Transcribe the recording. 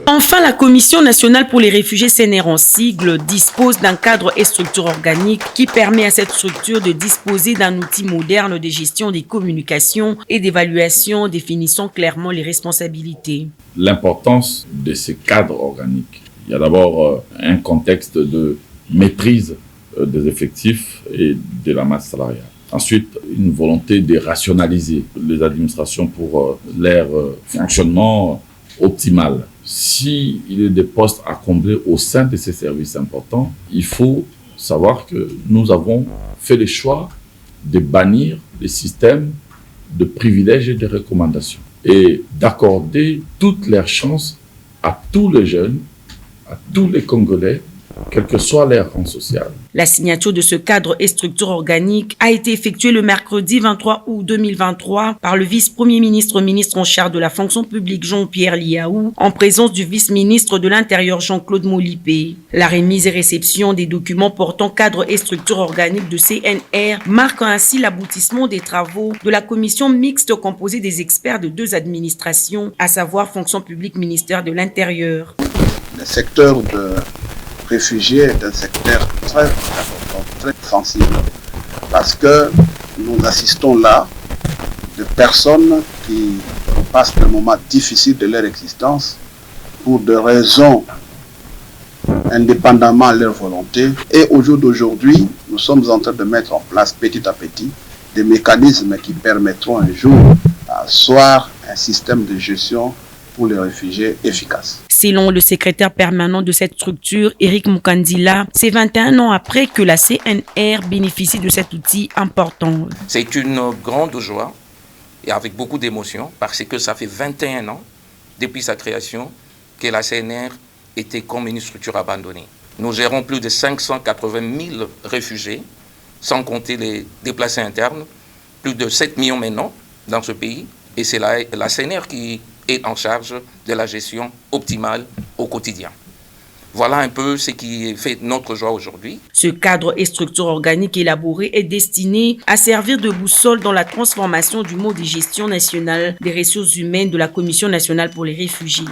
Enfin, la Commission nationale pour les réfugiés CNR en sigle dispose d'un cadre et structure organique qui permet à cette structure de disposer d'un outil moderne de gestion des communications et d'évaluation définissant clairement les responsabilités. L'importance de ces cadres organiques. Il y a d'abord un contexte de maîtrise des effectifs et de la masse salariale. Ensuite, une volonté de rationaliser les administrations pour leur fonctionnement optimal. S'il y a des postes à combler au sein de ces services importants, il faut savoir que nous avons fait le choix de bannir les systèmes de privilèges et de recommandations et d'accorder toutes leurs chances à tous les jeunes, à tous les Congolais, quel que soit leur rang social. La signature de ce cadre et structure organique a été effectuée le mercredi 23 août 2023 par le vice-premier ministre en charge de la fonction publique Jean-Pierre Liaou, en présence du vice-ministre de l'Intérieur Jean-Claude Molipé. La remise et réception des documents portant cadre et structure organique de CNR marque ainsi l'aboutissement des travaux de la commission mixte composée des experts de deux administrations, à savoir fonction publique ministère de l'Intérieur. Le secteur de réfugiés est un secteur très important, très sensible, parce que nous assistons là de personnes qui passent des moments difficiles de leur existence pour des raisons indépendamment de leur volonté. Et au jour d'aujourd'hui, nous sommes en train de mettre en place petit à petit des mécanismes qui permettront un jour d'asseoir un système de gestion pour les réfugiés efficace. Selon le secrétaire permanent de cette structure, Eric Mukandila, c'est 21 ans après que la CNR bénéficie de cet outil important. C'est une grande joie et avec beaucoup d'émotion parce que ça fait 21 ans depuis sa création que la CNR était comme une structure abandonnée. Nous gérons plus de 580 000 réfugiés, sans compter les déplacés internes, plus de 7 millions maintenant dans ce pays, et c'est la CNR qui est en charge de la gestion optimale au quotidien. Voilà un peu ce qui fait notre joie aujourd'hui. Ce cadre et structure organique élaboré est destiné à servir de boussole dans la transformation du mode de gestion nationale des ressources humaines de la Commission nationale pour les réfugiés.